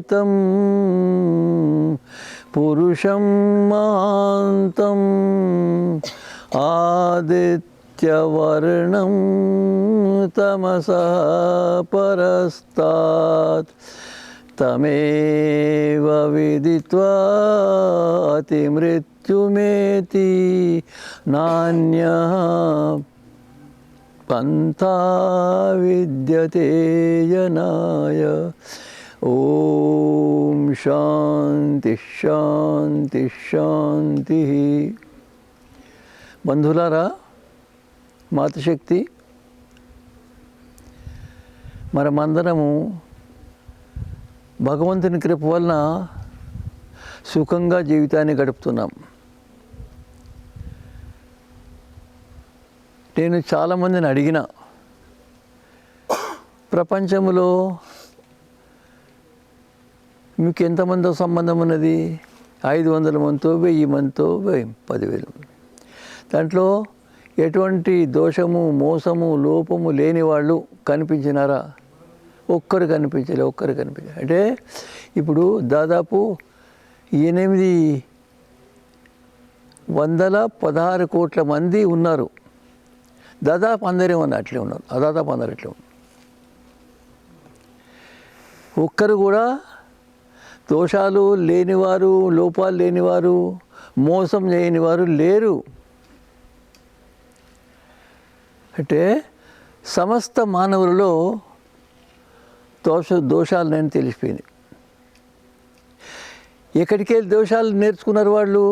సమవేతం పురుషం మహాంతం ఆదిత్యవర్ణం తమసా పరస్తాత్ తమేవ విదిత్వా అతిమృత్యుమేతి నాన్యః పంథా విద్యతే యనాయ. ఓం శాంతి శాంతి శాంతి. బంధువులారా, మాతృశక్తి మనమందరము భగవంతుని కృప వలన సుఖంగా జీవితాన్ని గడుపుతున్నాం. నేను చాలామందిని అడిగిన, ప్రపంచంలో మీకు ఎంతమందితో సంబంధం ఉన్నది? 500 మందితో, 1000 మందితో, 10,000. దాంట్లో ఎటువంటి దోషము, మోసము, లోపము లేని వాళ్ళు కనిపించినారా? ఒక్కరు కనిపించలే. అంటే ఇప్పుడు దాదాపు 816 కోట్ల మంది ఉన్నారు. దాదాపు అందరే ఉన్నారు, అట్లే ఉన్నారు. దాదాపు అందరు అట్లే ఉన్నారు. ఒక్కరు కూడా దోషాలు లేనివారు, లోపాలు లేనివారు, మోసం చేయనివారు లేరు. అంటే సమస్త మానవులలో దోషాలు నేను తెలిసిపోయింది. ఎక్కడికి వెళ్ళి దోషాలు నేర్చుకున్నారు వాళ్ళు?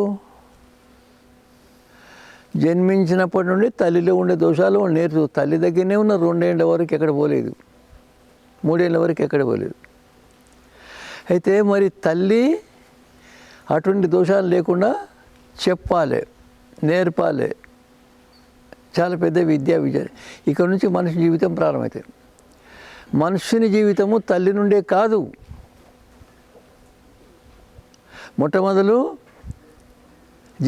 జన్మించినప్పటి నుండి తల్లిలో ఉండే దోషాలు వాళ్ళు తల్లి దగ్గరనే ఉన్నారు. 2 ఏళ్ళ వరకు ఎక్కడ పోలేదు, 3 ఏళ్ళ వరకు ఎక్కడ పోలేదు. అయితే మరి తల్లి అటువంటి దోషాలు లేకుండా చెప్పాలి, నేర్పాలి. చాలా పెద్ద విద్య. ఇక్కడ నుంచి మనిషి జీవితం ప్రారంభమవుతుంది. మనుష్యుని జీవితము తల్లి నుండే కాదు. మొట్టమొదలు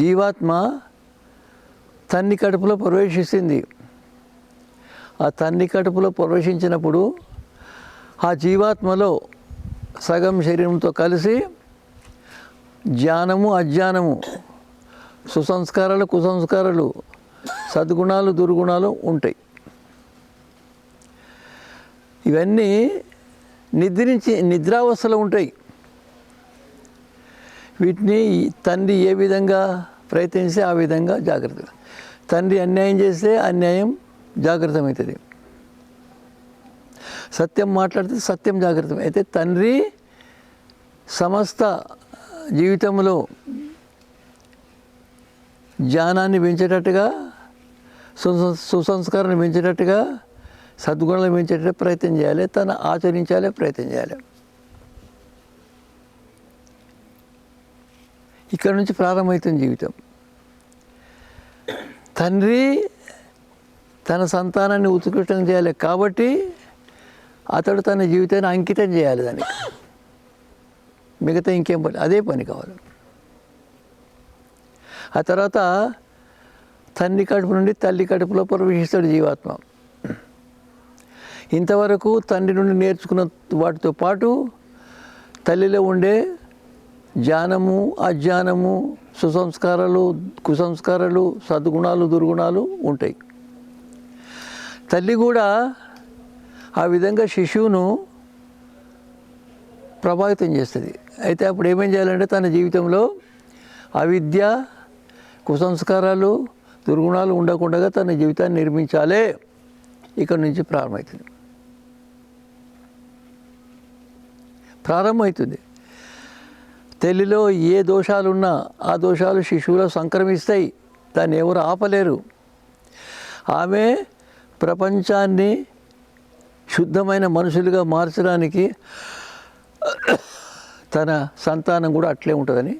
జీవాత్మ తన్ని కడుపులో ప్రవేశిస్తుంది. ఆ తన్ని కడుపులో ప్రవేశించినప్పుడు ఆ జీవాత్మలో సగం శరీరంతో కలిసి జ్ఞానము, అజ్ఞానము, సుసంస్కారాలు, కుసంస్కారాలు, సద్గుణాలు, దుర్గుణాలు ఉంటాయి. ఇవన్నీ నిద్రావస్థలో ఉంటాయి. వీటిని తండ్రి ఏ విధంగా ప్రయత్నిస్తే ఆ విధంగా జాగ్రత్త. తండ్రి అన్యాయం చేస్తే అన్యాయం జాగ్రత్తమవుతుంది. సత్యం మాట్లాడితే సత్యం జాగ్రత్త. అయితే తండ్రి సమస్త జీవితంలో జ్ఞానాన్ని పెంచేటట్టుగా, సుసంస్కారాన్ని పెంచేటట్టుగా, సద్గుణాలు పెంచేటట్టు ప్రయత్నం చేయాలి. తను ఆచరించాలి, ప్రయత్నం చేయాలి. ఇక్కడ నుంచి ప్రారంభమవుతుంది జీవితం. తండ్రి తన సంతానాన్ని ఉత్కృష్టం చేయాలి కాబట్టి అతడు తన జీవితాన్ని అంకితం చేయాలి దానికి. మిగతా ఇంకేం పని, అదే పని కావాలి. ఆ తర్వాత తండ్రి కడుపు నుండి తల్లి కడుపులో ప్రవేశిస్తాడు జీవాత్మ. ఇంతవరకు తండ్రి నుండి నేర్చుకున్న వాటితో పాటు తల్లిలో ఉండే జ్ఞానము, అజ్ఞానము, సుసంస్కారాలు, కుసంస్కారాలు, సద్గుణాలు, దుర్గుణాలు ఉంటాయి. తల్లి కూడా ఆ విధంగా శిశువును ప్రభావితం చేస్తుంది. అయితే అప్పుడు ఏమేం చేయాలంటే తన జీవితంలో అవిద్య, కుసంస్కారాలు, దుర్గుణాలు ఉండకుండా తన జీవితాన్ని నిర్మించాలి. ఇక్కడ నుంచి ప్రారంభమవుతుంది. తల్లిలో ఏ దోషాలున్నా ఆ దోషాలు శిశువులో సంక్రమిస్తాయి. దాన్ని ఎవరు ఆపలేరు. ఆమె ప్రపంచాన్ని శుద్ధమైన మనుషులుగా మార్చడానికి తన సంతానం కూడా అట్లే ఉంటుందని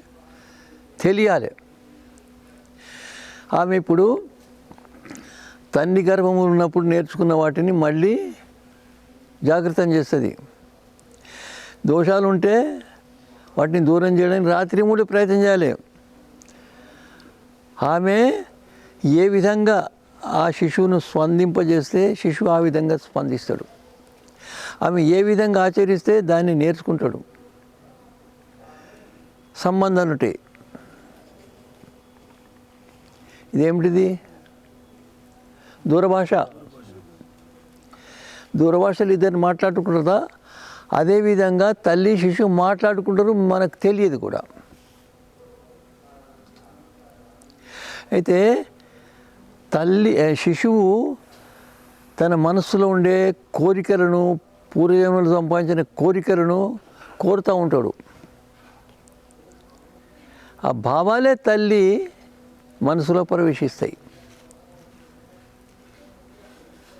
తెలియాలి. ఆమె ఇప్పుడు తల్లి గర్భంలో ఉన్నప్పుడు నేర్చుకున్న వాటిని మళ్ళీ జాగ్రత్తం చేస్తుంది. దోషాలు ఉంటే వాటిని దూరం చేయడానికి రాత్రి మూడు ప్రయత్నం చేయాలి. ఆమె ఏ విధంగా ఆ శిశువును స్పందింపజేస్తే శిశువు ఆ విధంగా స్పందిస్తాడు. ఆమె ఏ విధంగా ఆచరిస్తే దాన్ని నేర్చుకుంటాడు. సంబంధాలు ఉంటాయి. ఇదేమిటిది? దూరభాష. దూరభాషలు ఇద్దరు మాట్లాడుకుంటారా? అదేవిధంగా తల్లి శిశువు మాట్లాడుకుంటారు, మనకు తెలియదు కూడా. అయితే శిశువు తన మనస్సులో ఉండే కోరికలను, పూర్వజన్మలు సంపాదించిన కోరికలను కోరుతూ ఉంటాడు. ఆ భావాలే తల్లి మనసులో ప్రవేశిస్తాయి.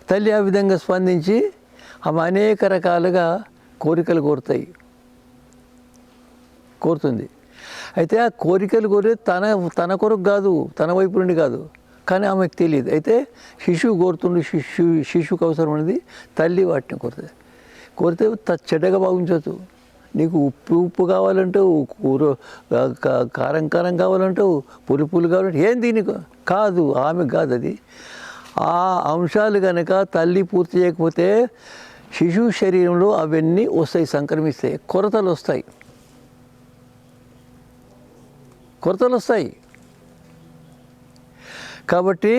తల్లి ఆ విధంగా స్పందించి ఆమె అనేక రకాలుగా కోరికలు కోరుతుంది. అయితే ఆ కోరికలు కోరేది తన కొరకు కాదు, తన వైపు నుండి కాదు, కానీ ఆమెకు తెలియదు. అయితే శిశువు కోరుతుండే శిశువుకు అవసరమైనది తల్లి వాటిని కోరితే చెడ్డగా భావించవచ్చు. నీకు ఉప్పు కావాలంటావు, కారం కావాలంటావు, పులుపులు కావాలంటే ఏం దీనికి కాదు, ఆమెకు కాదు అది. ఆ అంశాలు కనుక తల్లి పూర్తి చేయకపోతే శిశువు శరీరంలో అవన్నీ వస్తాయి, సంక్రమిస్తాయి, కొరతలు వస్తాయి. కాబట్టి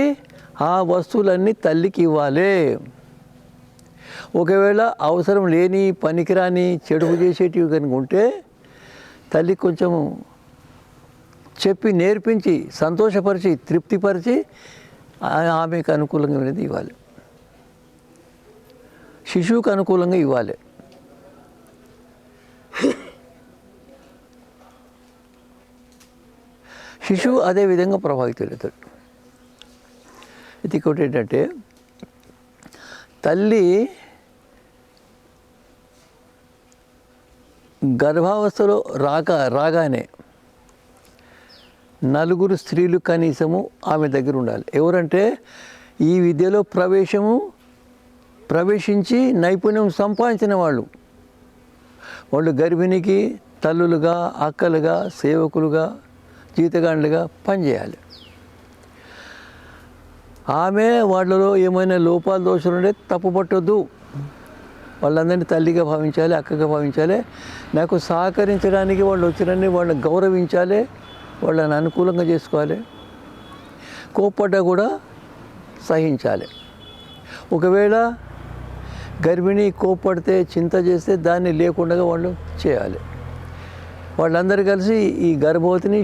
ఆ వస్తువులన్నీ తల్లికి ఇవ్వాలి. ఒకవేళ అవసరం లేని, పనికిరాని, చెడుపు చేసేటివి కనుక ఉంటే తల్లి కొంచెం చెప్పి, నేర్పించి, సంతోషపరిచి, తృప్తిపరిచి ఆమెకు అనుకూలంగా అనేది ఇవ్వాలి, శిశువుకు అనుకూలంగా ఇవ్వాలి. శిశువు అదే విధంగా ప్రభావితులవుతాడు. ఇది ఇంకోటి ఏంటంటే, తల్లి గర్భావస్థలో రాగానే నలుగురు స్త్రీలు కనీసము ఆమె దగ్గర ఉండాలి. ఎవరంటే ఈ విద్యలో ప్రవేశించి నైపుణ్యం సంపాదించిన వాళ్ళు గర్భిణికి తల్లులుగా, అక్కలుగా, సేవకులుగా, జీతగాండ్లుగా పనిచేయాలి. ఆమె వాళ్ళలో ఏమైనా లోపాలు, దోషాలు ఉంటే తప్పు పట్టొద్దు. వాళ్ళందరినీ తల్లిగా భావించాలి, అక్కగా భావించాలి. నాకు సహకరించడానికి వాళ్ళు వచ్చినని వాళ్ళని గౌరవించాలి, వాళ్ళని అనుకూలంగా చేసుకోవాలి. కోప్పడ్డా కూడా సహించాలి. ఒకవేళ గర్భిణి కోప్పడితే, చింత చేస్తే దాన్ని లేకుండా వాళ్ళు చేయాలి. వాళ్ళందరూ కలిసి ఈ గర్భవతిని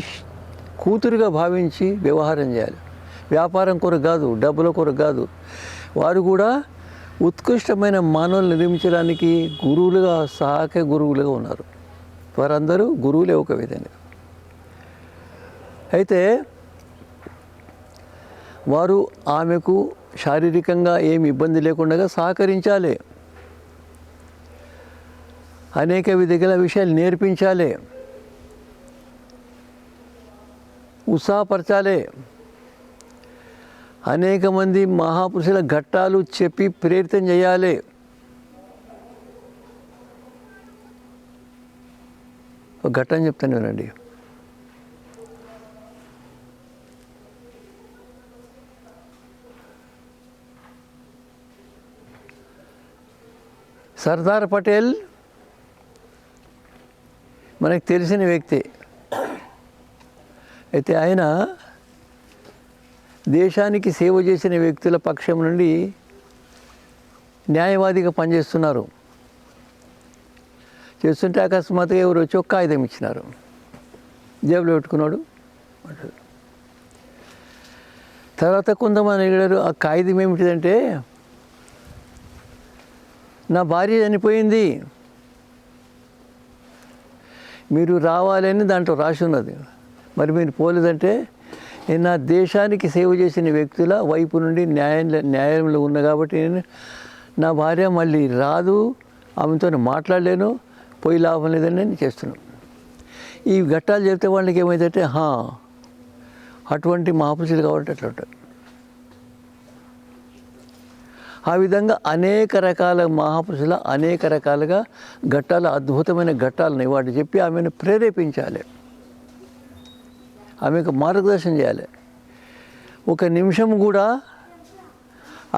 కూతురుగా భావించి వ్యవహారం చేయాలి. వ్యాపారం కొరకు కాదు, డబ్బుల కొరకు కాదు. వారు కూడా ఉత్కృష్టమైన మానవులు నిర్మించడానికి గురువులుగా, సహాయక గురువులుగా ఉన్నారు. వారందరూ గురువులే ఒక విధంగా. అయితే వారు ఆమెకు శారీరకంగా ఏమి ఇబ్బంది లేకుండా సహకరించాలి, అనేక విధాల విషయాలు నేర్పించాలి, ఉత్సాహపరచాలి. అనేక మంది మహాపురుషుల ఘట్టాలు చెప్పి ప్రేరితం చేయాలి. ఒక ఘట్టం చెప్తాను వినండి. సర్దార్ పటేల్ మనకు తెలిసిన వ్యక్తి. అయితే ఆయన దేశానికి సేవ చేసిన వ్యక్తుల పక్షం నుండి న్యాయవాదిగా పనిచేస్తున్నారు. చేస్తుంటే అకస్మాత్తుగా ఎవరు వచ్చి ఒక కాగితం ఇచ్చినారు, జేబులో పెట్టుకున్నాడు. తర్వాత కొంతమంది అడిగారు, ఆ కాగితం ఏమిటిదంటే, నా భార్య చనిపోయింది, మీరు రావాలని దాంట్లో రాసి ఉన్నది, మరి మీరు పోలేదంటే, నేను నా దేశానికి సేవ చేసిన వ్యక్తుల వైపు నుండి న్యాయంలో ఉన్నా కాబట్టి నేను నా భార్య మళ్ళీ రాదు, ఆమెతో మాట్లాడలేను, పోయి లాభం లేదని నేను చేస్తున్నాను. ఈ ఘట్టాలు చెప్తే వాళ్ళకి ఏమైందంటే, అటువంటి మహాపురుషులు కాబట్టి అట్లా ఉంటారు. ఆ విధంగా అనేక రకాల మహాపురుషుల అనేక రకాలుగా ఘట్టాలు, అద్భుతమైన ఘట్టాలని వాటి చెప్పి ఆమెను ప్రేరేపించాలి, ఆమెకు మార్గదర్శనం చేయాలి. ఒక నిమిషం కూడా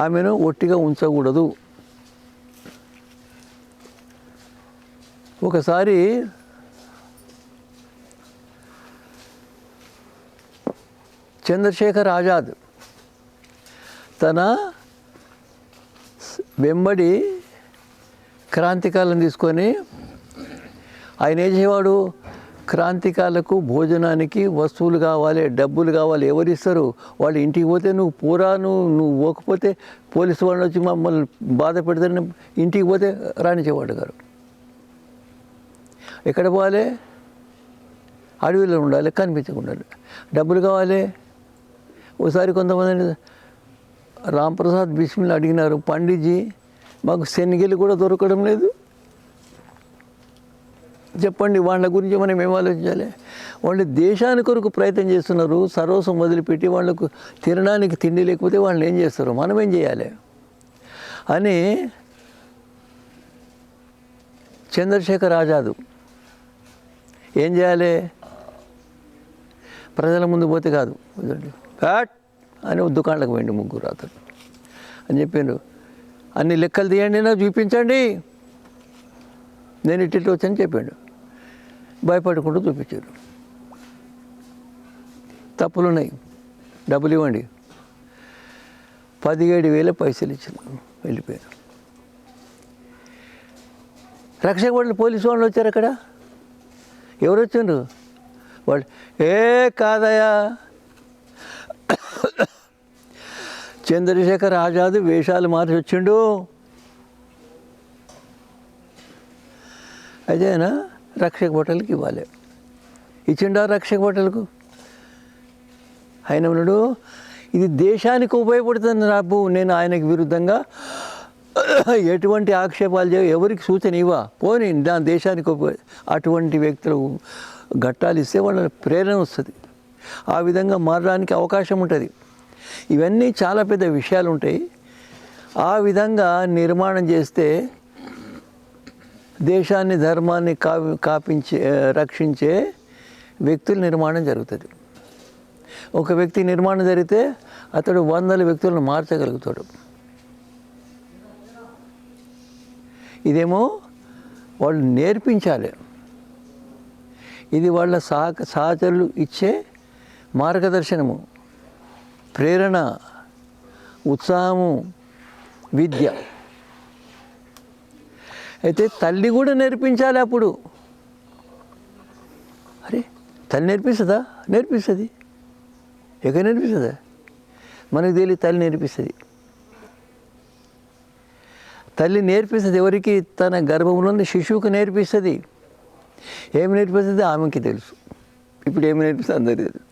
ఆమెను ఒట్టిగా ఉంచకూడదు. ఒకసారి చంద్రశేఖర్ ఆజాద్ తన వెంబడి క్రాంతికాలను తీసుకొని ఆయన ఏం చేసేవాడు, క్రాంతికాలకు భోజనానికి వస్తువులు కావాలి, డబ్బులు కావాలి, ఎవరు ఇస్తారు? వాళ్ళు ఇంటికి పోతే నువ్వు నువ్వు పోకపోతే పోలీసు వాళ్ళు వచ్చి మమ్మల్ని బాధ పెడతారని ఇంటికి పోతే రాణించేవాడు గారు. ఎక్కడ పోవాలి? అడవిలో ఉండాలి, కనిపించకుండా. డబ్బులు కావాలి. ఒకసారి కొంతమంది రాంప్రసాద్ బిస్మిల్ అడిగినారు, పండిట్జీ మాకు శనగలు కూడా దొరకడం లేదు, చెప్పండి వాళ్ళ గురించి మనం ఏం ఆలోచించాలి? వాళ్ళు దేశాని కొరకు ప్రయత్నం చేస్తున్నారు, సర్వస్వం వదిలిపెట్టి వాళ్ళకు తినడానికి తిండి లేకపోతే వాళ్ళు ఏం చేస్తారు, మనం ఏం చేయాలి అని చంద్రశేఖర్ ఆజాద్ ఏం చేయాలి? ప్రజల ముందు పోతే కాదు, ఫ్యాట్ అని దుకాణాలకు పోయిండు ముగ్గురు అతను అని చెప్పిండు. అన్ని లెక్కలు తీయండి, నాకు చూపించండి, నేను ఇట్టి వచ్చని చెప్పాడు. భయపడకుండా చూపించారు. తప్పులున్నాయి, డబ్బులు ఇవ్వండి. 17,000 పైసలు ఇచ్చారు, వెళ్ళిపోయారు. రక్షక వాళ్ళు పోలీసు వాళ్ళు వచ్చారు. అక్కడ ఎవరు వచ్చారు? వాళ్ళు కాదయా, చంద్రశేఖర్ ఆజాద్ వేషాలు మార్చి వచ్చిండు. అదేనా రక్షక భటులకి ఇవ్వాలి. ఇచ్చిండా రక్షక భటులకు? ఆయన ఉన్నాడు, ఇది దేశానికి ఉపయోగపడుతుంది రాబు, నేను ఆయనకు విరుద్ధంగా ఎటువంటి ఆక్షేపాలు చేయ, ఎవరికి సూచన ఇవ్వ, పోనీ నా దేశానికి అటువంటి వ్యక్తులు ఘట్టాలు ఇస్తే వాళ్ళ ప్రేరణ వస్తుంది, ఆ విధంగా మారడానికి అవకాశం ఉంటుంది. ఇవన్నీ చాలా పెద్ద విషయాలు ఉంటాయి. ఆ విధంగా నిర్మాణం చేస్తే దేశాన్ని ధర్మాన్ని రక్షించే వ్యక్తుల నిర్మాణం జరుగుతుంది. ఒక వ్యక్తి నిర్మాణం జరిగితే అతడు 100 వ్యక్తులను మార్చగలుగుతాడు. ఇదేమో వాళ్ళు నేర్పించాలి. ఇది వాళ్ళ సహచరులు ఇచ్చే మార్గదర్శనము, ప్రేరణ, ఉత్సాహము, విద్య. అయితే తల్లి కూడా నేర్పించాలి. అప్పుడు అరే తల్లి నేర్పిస్తుందా? నేర్పిస్తుంది. ఎక్కడ నేర్పిస్తుందా? మనకు తెలియదు, తల్లి నేర్పిస్తుంది. తల్లి నేర్పిస్తుంది ఎవరికి? తన గర్భంలోని శిశువుకు నేర్పిస్తుంది. ఏం నేర్పిస్తుంది ఆమెకి తెలుసు. ఇప్పుడు ఏమి నేర్పిస్తుంది అందరికీ తెలుసు.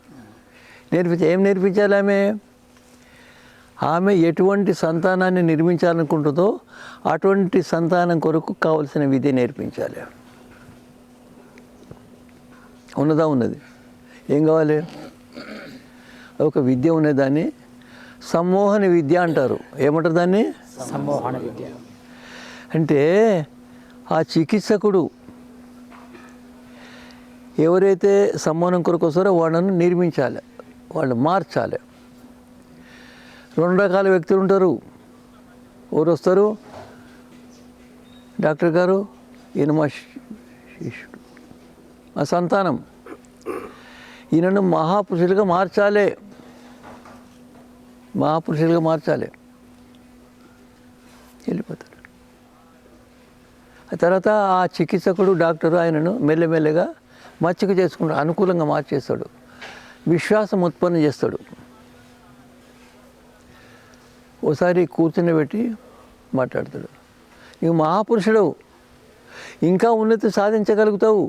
ఏం నేర్పించాలి? ఆమె ఎటువంటి సంతానాన్ని నిర్మించాలనుకుంటుందో అటువంటి సంతానం కొరకు కావలసిన విద్య నేర్పించాలి. ఉన్నది ఏం కావాలి? ఒక విద్య ఉన్నదాన్ని సమ్మోహన విద్య అంటారు. ఏమంటారు దాన్ని? సమ్మోహన విద్య. అంటే ఆ చికిత్సకుడు ఎవరైతే సమ్మోహనం కొరకు వస్తారో వాళ్ళను నిర్మించాలి, వాళ్ళు మార్చాలి. 2 రకాల వ్యక్తులు ఉంటారు. ఎవరు వస్తారు? డాక్టర్ గారు, ఈయన మా శిష్యుడు, మా సంతానం, ఈయనను మహాపురుషులుగా మార్చాలి, వెళ్ళిపోతారు. ఆ తర్వాత ఆ చికిత్సకుడు డాక్టరు ఆయనను మెల్లమెల్లగా మచ్చిక చేసుకుంటాడు, అనుకూలంగా మార్చేస్తాడు, విశ్వాసం ఉత్పన్నం చేస్తాడు. ఓసారి కూర్చుని పెట్టి మాట్లాడతాడు, నువ్వు మహాపురుషుడు, ఇంకా ఉన్నతి సాధించగలుగుతావు,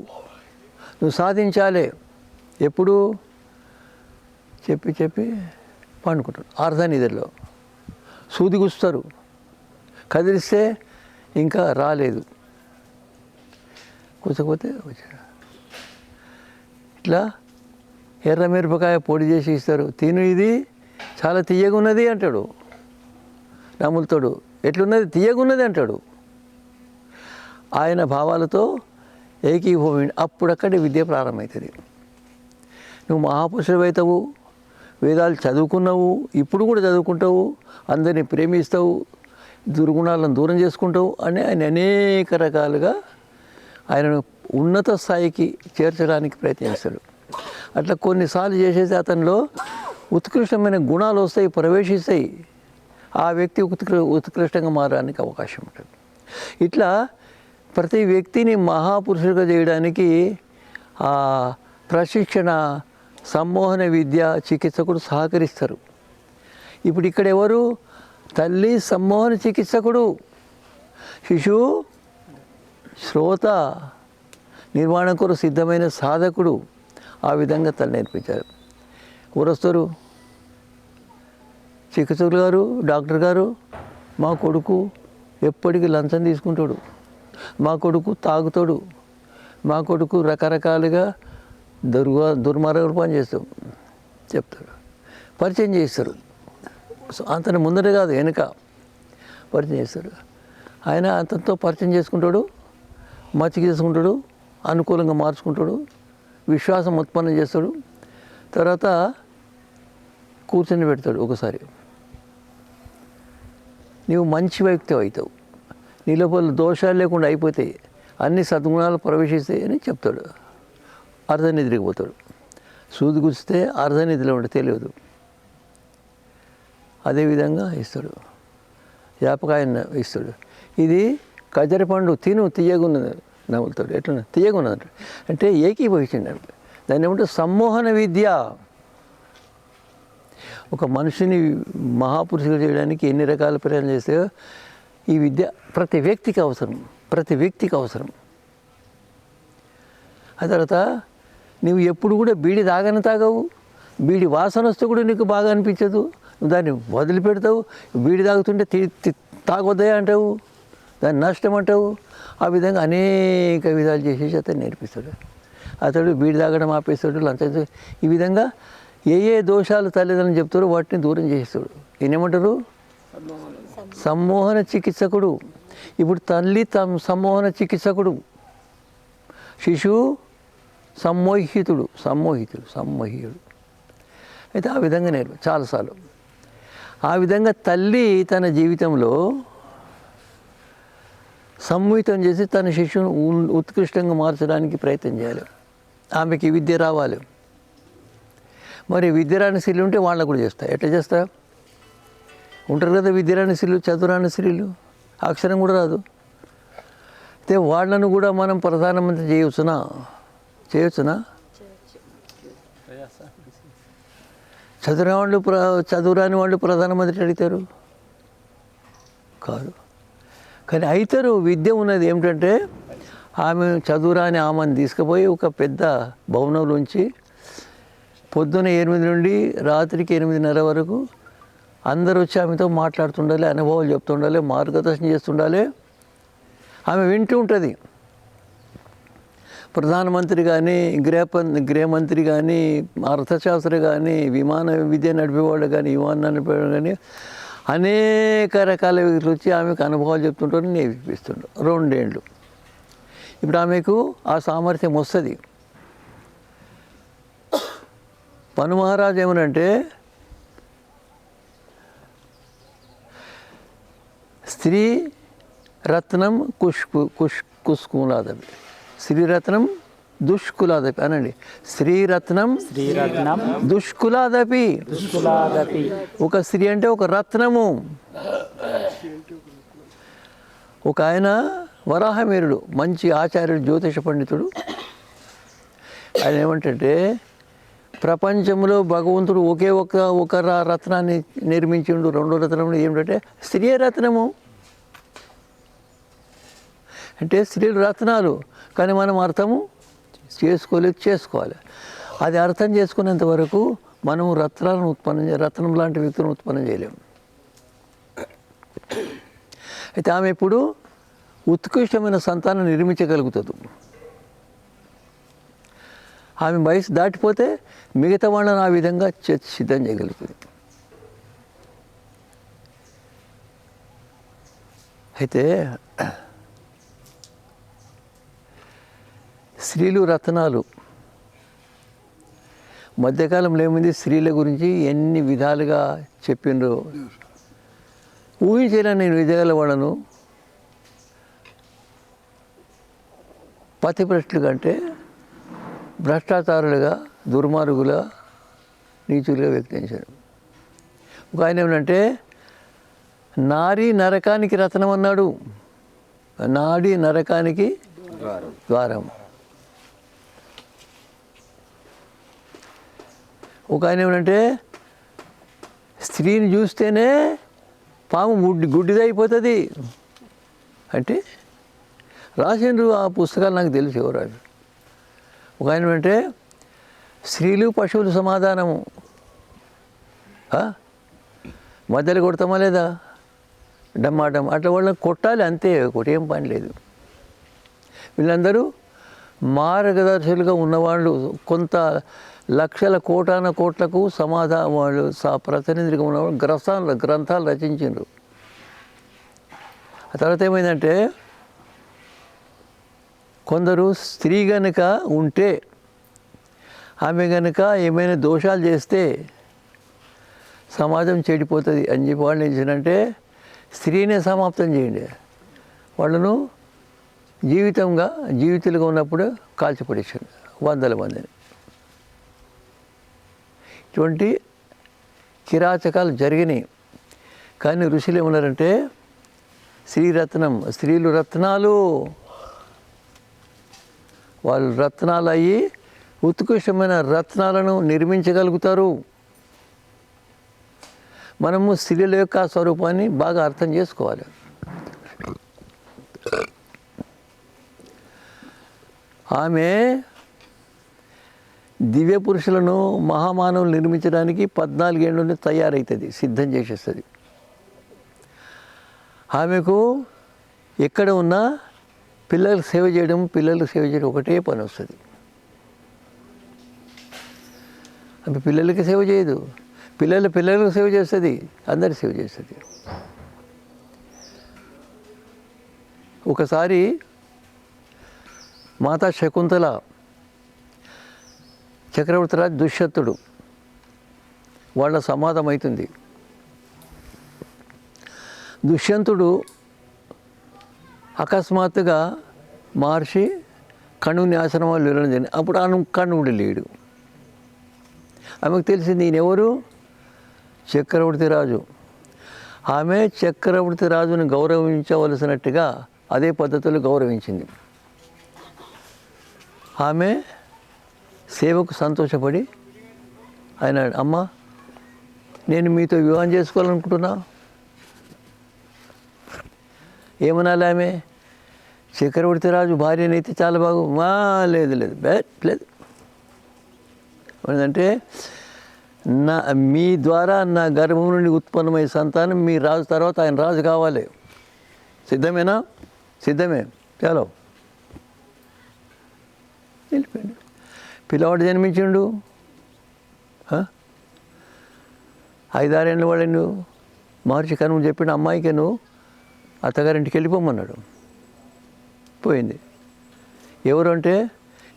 నువ్వు సాధించాలి. ఎప్పుడు? చెప్పి పండుకుంటాడు. అర్ధనిద్రలో సూది గుస్తారు, కదిలిస్తే ఇంకా రాలేదు, కూర్చోకపోతే వచ్చాడు. ఇట్లా ఎర్ర మిరపకాయ పొడి చేసి ఇస్తారు, తిను, ఇది చాలా తీయగా ఉన్నది అంటాడు. నమ్ములుతాడు, ఎట్లున్నది? తీయగున్నది అంటాడు. ఆయన భావాలతో ఏకీభూమి. అప్పుడక్కడే విద్య ప్రారంభమవుతుంది. నువ్వు మహాపురుషుడు అవుతావు, వేదాలు చదువుకున్నావు, ఇప్పుడు కూడా చదువుకుంటావు, అందరినీ ప్రేమిస్తావు, దుర్గుణాలను దూరం చేసుకుంటావు అని ఆయన అనేక రకాలుగా ఆయనను ఉన్నత స్థాయికి చేర్చడానికి ప్రయత్నిస్తాడు. అట్లా కొన్నిసార్లు చేసేసి అతనిలో ఉత్కృష్టమైన గుణాలు వస్తాయి, ప్రవేశిస్తాయి. ఆ వ్యక్తి ఉత్కృష్టంగా మారడానికి అవకాశం ఉంటుంది. ఇట్లా ప్రతి వ్యక్తిని మహాపురుషుడిగా చేయడానికి ఆ ప్రశిక్షణ, సమ్మోహన విద్య, చికిత్సకుడు సహకరిస్తారు. ఇప్పుడు ఇక్కడ ఎవరు? తల్లి సమ్మోహన చికిత్సకుడు, శిశువు శ్రోత, నిర్మాణం కొరకు సిద్ధమైన సాధకుడు. ఆ విధంగా తల్లి నేర్పించారు. ఎవరు వస్తారు? చికిత్సకులు గారు, డాక్టర్ గారు, మా కొడుకు ఎప్పటికీ లంచం తీసుకుంటాడు, మా కొడుకు తాగుతాడు, మా కొడుకు రకరకాలుగా దుర్మార్గం పని చేస్తాడు చెప్తాడు. పరిచయం చేస్తారు. అంతని ముందరే కాదు, వెనుక పరిచయం చేస్తాడు. ఆయన అంతతో పరిచయం చేసుకుంటాడు, మచ్చిక చేసుకుంటాడు, అనుకూలంగా మార్చుకుంటాడు, విశ్వాసం ఉత్పన్నం చేస్తాడు. తర్వాత కూర్చొని పెడతాడు. ఒకసారి నీవు మంచి వ్యక్తి అవుతావు, నీ లోపల దోషాలు లేకుండా అయిపోతాయి, అన్ని సద్గుణాలు ప్రవేశిస్తాయి అని చెప్తాడు. అర్ధనిద్రికి పోతాడు. సూది గుచ్చితే అర్ధనిద్రలో ఉంటే తెలియదు. అదేవిధంగా ఇస్తాడు. యాపకాయన ఇస్తాడు. ఇది ఖజర పండు తిను, తీయగున్నది నవ్వుతాడు. ఎట్లా తీయగున్నది అంటే ఏకీభవించండి. దాన్ని ఏమంటే సమ్మోహన విద్య. ఒక మనిషిని మహాపురుషులు చేయడానికి ఎన్ని రకాల ప్రయత్నం చేస్తే ఈ విద్య ప్రతి వ్యక్తికి అవసరం, ప్రతి వ్యక్తికి అవసరం. ఆ తర్వాత నువ్వు ఎప్పుడు కూడా బీడి తాగవు, బీడి వాసన వస్తే కూడా నీకు బాగా అనిపించదు, దాన్ని వదిలిపెడతావు. బీడి తాగుతుంటే తాగొద్దా అంటావు, దాన్ని నష్టం అంటావు. ఆ విధంగా అనేక విధాలు చేసేసి అతను నేర్పిస్తాడు. అతడు బీడి తాగడం ఆపేస్తాడు, లంచం. ఈ విధంగా ఏ ఏ దోషాలు తల్లిదండ్రులు చెప్తారో వాటిని దూరం చేస్తాడు. ఏమంటారు? సమ్మోహన చికిత్సకుడు. ఇప్పుడు తల్లి సమ్మోహన చికిత్సకుడు, శిశువు సమ్మోహితుడు. అయితే ఆ విధంగా చాలాసార్లు ఆ విధంగా తల్లి తన జీవితంలో సమ్మితం చేసి తన శిశువును ఉత్కృష్టంగా మార్చడానికి ప్రయత్నం చేయాలి. ఆమెకి విద్య రావాలి. మరి విద్యరాని స్త్రీలు ఉంటే వాళ్ళకు కూడా చేస్తా. ఎట్లా చేస్తా? ఉంటారు కదా విద్యరాని స్త్రీలు, చదువురాని స్త్రీలు, అక్షరం కూడా రాదు. అయితే వాళ్ళను కూడా మనం ప్రధానమంత్రి చేయవచ్చునా? చదువురాని వాళ్ళు ప్రధానమంత్రి అడుగుతారు కాదు. కానీ అవుతారు. విద్య ఉన్నది ఏమిటంటే ఆమె చదువురాని ఆమెను తీసుకుపోయి ఒక పెద్ద భవనంలోంచి పొద్దున 8 నుండి రాత్రికి 8:30 వరకు అందరూ వచ్చి ఆమెతో మాట్లాడుతుండాలి, అనుభవాలు చెప్తుండాలి, మార్గదర్శనం చేస్తుండాలి. ఆమె వింటూ ఉంటుంది. ప్రధానమంత్రి కానీ, గృహమంత్రి కానీ, అర్థశాస్త్రి కానీ, విమాన విద్య నడిపేవాళ్ళు కానీ, విమానం నడిపేవాళ్ళు కానీ అనేక రకాల వ్యక్తులు వచ్చి ఆమెకు అనుభవాలు చెప్తుంటారు, నేర్పిస్తుంటారు. 2 ఏళ్ళు. ఇప్పుడు ఆమెకు ఆ సామర్థ్యం వస్తుంది. పను మహారాజు ఏమనంటే స్త్రీ రత్నం కుష్కులాదపి, స్త్రీరత్నం దుష్కులాదపి అనండి. స్త్రీరత్నం దుష్కులాదపి. ఒక స్త్రీ అంటే ఒక రత్నము. ఒక ఆయన వరాహమీరుడు, మంచి ఆచార్యుడు, జ్యోతిష పండితుడు. ఆయన ఏమంటే ప్రపంచంలో భగవంతుడు ఒక రత్నాన్ని నిర్మించిండు. 2వ రత్నం ఏమిటంటే స్త్రీ రత్నము. అంటే స్త్రీలు రత్నాలు, కానీ మనం అర్థము చేసుకోవాలి. అది అర్థం చేసుకునేంత వరకు మనము రత్నం లాంటి వ్యక్తులను ఉత్పన్నం చేయలేము. అయితే ఆమె ఇప్పుడు ఉత్కృష్టమైన సంతానం నిర్మించగలుగుతుంది. ఆమె వయసు దాటిపోతే మిగతా వాళ్ళని ఆ విధంగా సిద్ధం చేయగలుగుతుంది. అయితే స్త్రీలు రత్నాలు. మధ్యకాలంలో ఏమైంది, స్త్రీల గురించి ఎన్ని విధాలుగా చెప్పిండ్రో ఊహించలేని నేను విజయగలవాడను. పతిభ్రష్టులు కంటే భ్రష్టాచారులుగా, దుర్మార్గుల నీచులుగా వ్యక్తించారు. ఒక ఆయన ఏమంటే నారీ నరకానికి రత్నం అన్నాడు. నాడి నరకానికి ద్వారం. ఒక ఆయన ఏమంటే స్త్రీని చూస్తేనే పాము గుడ్డిదైపోతుంది అంటే రాసిండ్రు ఆ పుస్తకాలు, నాకు తెలుసు ఎవరు. ఒక ఆయన ఏమంటే స్త్రీలు పశువులు సమాధానము, మధ్యలో కొడతామా లేదా, డమ్మాటం అట్లా వాళ్ళని కొట్టాలి అంతే, ఒకటి ఏం పని లేదు. వీళ్ళందరూ మార్గదర్శులుగా ఉన్నవాళ్ళు, కొంత లక్షల కోటాన కోట్లకు వాళ్ళు ప్రతినిధిగా ఉన్నవాళ్ళు గ్రంథాలు రచించారు. ఆ తర్వాత ఏమైందంటే కొందరు స్త్రీ గనుక ఉంటే ఆమె కనుక ఏమైనా దోషాలు చేస్తే సమాజం చెడిపోతుంది అని చెప్పి వాళ్ళు ఏం చేయాలంటే స్త్రీనే సమాప్తం చేయండి, వాళ్ళను జీవితులుగా ఉన్నప్పుడు కాల్చిపడేసారు 100 మందిని. ఇటువంటి కిరాచకాలు జరిగినాయి. కానీ ఋషులు ఏమన్నారంటే స్త్రీలు రత్నాలు, వాళ్ళు రత్నాలు అయ్యి ఉత్కృష్టమైన రత్నాలను నిర్మించగలుగుతారు. మనము స్త్రీల యొక్క స్వరూపాన్ని బాగా అర్థం చేసుకోవాలి. ఆమె దివ్య పురుషులను మహామానవులు నిర్మించడానికి 14 ఏళ్ళ నుండి తయారవుతుంది, సిద్ధం చేసేస్తుంది. ఆమెకు ఎక్కడ ఉన్నా పిల్లలకు సేవ చేయడం ఒకటే పని వస్తుంది. ఆమె పిల్లలకి సేవ చేయదు, పిల్లలకు సేవ చేస్తుంది, అందరికి సేవ చేస్తుంది. ఒకసారి మాతా శకుంతల చక్రవర్తి రాజు దుష్యంతుడు వాళ్ళ సమాధం అవుతుంది. దుష్యంతుడు అకస్మాత్తుగా మహర్షి కణుని ఆశ్రమాలు వెళ్ళడం జరిగింది. అప్పుడు కణుడు లేడు. ఆమెకు తెలిసింది ఈయనెవరు, చక్రవర్తి రాజు. ఆమె చక్రవర్తి రాజుని గౌరవించవలసినట్టుగా అదే పద్ధతిలో గౌరవించింది. ఆమె సేవకు సంతోషపడి ఆయన, అమ్మ నేను మీతో వివాహం చేసుకోవాలనుకుంటున్నా. ఏమనాలి ఆమె, చక్రవర్తి రాజు భార్యనైతే చాలా లేదు ఏంటంటే మీ ద్వారా నా గర్భం నుండి ఉత్పన్నమయ్యే సంతానం మీ రాజు తర్వాత ఆయన రాజు కావాలి. సిద్ధమేనా? సిద్ధమే. చలో వెళ్ళిపోయాడు. పిల్లవాడు జన్మించిండు, 5-6 ఏళ్ళ వాడు. మహర్షి కనుమ చెప్పిన అమ్మాయికి నువ్వు అత్తగారింటికి వెళ్ళిపోమన్నాడు. పోయింది. ఎవరు అంటే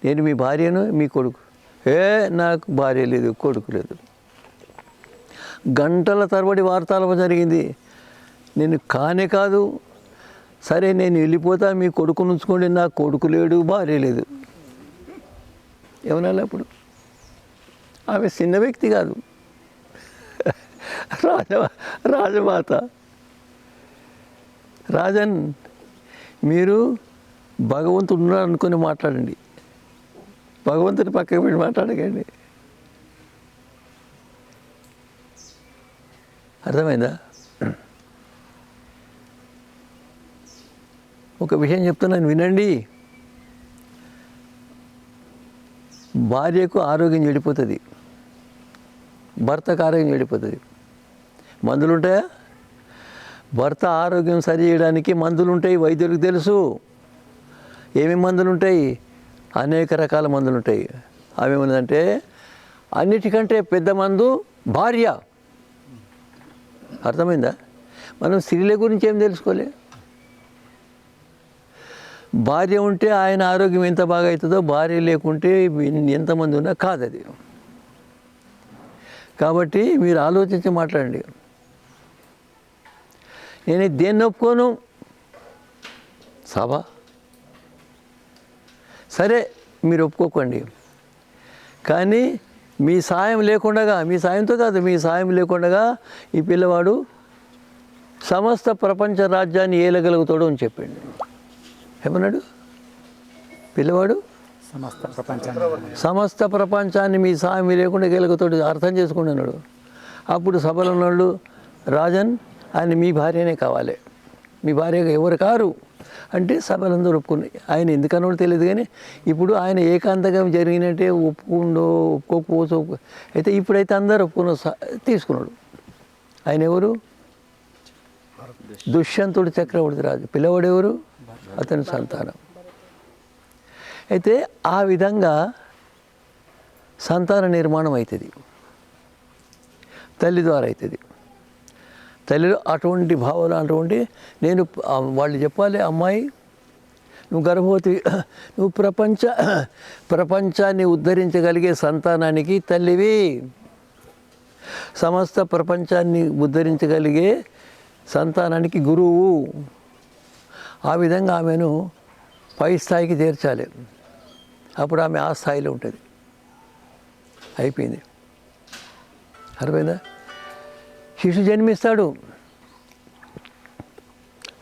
నేను మీ భార్యను, మీ కొడుకు. నాకు భార్య లేదు, కొడుకు లేదు. గంటల తరబడి వార్తాలాపన జరిగింది. నేను కాదు, సరే నేను వెళ్ళిపోతా, మీ కొడుకును ఉంచుకోండి, నాకు కొడుకు లేడు, భార్య లేదు. ఏమనాలి అప్పుడు? ఆమె చిన్న వ్యక్తి కాదు, రాజమాత. రాజన్, మీరు భగవంతుడు ఉన్నాడు అనుకొని మాట్లాడండి, భగవంతుని పక్కకు పెట్టి మాట్లాడకండి. అర్థమైందా? ఒక విషయం చెప్తున్నాను, వినండి. భార్యకు ఆరోగ్యం చెడిపోతుంది, భర్తకు ఆరోగ్యం చెడిపోతుంది. మందులు ఉంటాయా? భర్త ఆరోగ్యం సరి చేయడానికి మందులు ఉంటాయి, వైద్యులకు తెలుసు. ఏమేమి మందులు ఉంటాయి? అనేక రకాల మందులు ఉంటాయి. అవి ఏమన్నదంటే అన్నిటికంటే పెద్ద మందు భార్య. అర్థమైందా? మనం స్త్రీల గురించి ఏం తెలుసుకోలే. భార్య ఉంటే ఆయన ఆరోగ్యం ఎంత బాగా అవుతుందో, భార్య లేకుంటే ఎంతమంది ఉన్నా కాదు అది. కాబట్టి మీరు ఆలోచించి మాట్లాడండి. నేను దేన్ని ఒప్పుకోను, సభ సరే మీరు ఒప్పుకోకండి, కానీ మీ సాయం లేకుండగా, మీ సాయంతో కాదు, మీ సాయం లేకుండగా ఈ పిల్లవాడు సమస్త ప్రపంచ రాజ్యాన్ని ఏలగలుగుతాడు అని చెప్పాడు. ఏమన్నాడు? పిల్లవాడు సమస్త ప్రపంచాన్ని మీ సాయం లేకుండా గెలుగుతాడు, అర్థం చేసుకుంటున్నాడు. అప్పుడు సభలో ఉన్నోళ్ళు, రాజన్ ఆయన మీ భార్యనే కావాలి, మీ భార్యగా ఎవరు కారు అంటే సభలందరూ ఒప్పుకున్నాయి. ఆయన ఎందుకన్నా తెలియదు, కానీ ఇప్పుడు ఆయన ఏకాంతంగా జరిగినట్టే ఒప్పుకోకపోవచ్చు. అయితే ఇప్పుడైతే అందరూ తీసుకున్నాడు. ఆయన ఎవరు? దుష్యంతుడు చక్రవర్తి రాజు. పిల్లవాడు ఎవరు? అతని సంతానం. అయితే ఆ విధంగా సంతాన నిర్మాణం అవుతుంది, తల్లి ద్వారా అవుతుంది. తల్లిలో అటువంటి భావాలు అటువంటి నేను వాళ్ళు చెప్పాలి, అమ్మాయి నువ్వు గర్భవతి, నువ్వు ప్రపంచాన్ని ఉద్ధరించగలిగే సంతానానికి తల్లివి, సమస్త ప్రపంచాన్ని ఉద్ధరించగలిగే సంతానానికి గురువు. ఆ విధంగా ఆమెను పై స్థాయికి చేర్చాలి. అప్పుడు ఆమె ఆ స్థాయిలో ఉంటుంది. అయిపోయింది. అర్థమైందా? శిశు జన్మిస్తాడు.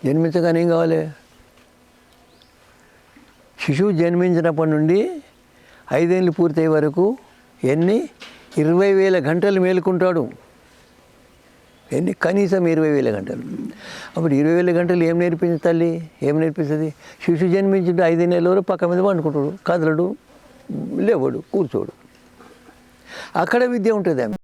జన్మించగానే ఏం కావాలి? శిశువు జన్మించినప్పటి నుండి 5 ఏళ్ళు పూర్తయ్యే వరకు 20,000 గంటలు మేలుకుంటాడు. కనీసం 20,000 గంటలు. అప్పుడు 20,000 గంటలు ఏం నేర్పించింది తల్లి? ఏం నేర్పిస్తుంది? శిశు జన్మించింది 5 నెలల వరకు పక్క మీద పండుకుంటాడు, కదలడు, లేవడు, కూర్చోడు. అక్కడ విద్య ఉంటుంది ఆమె.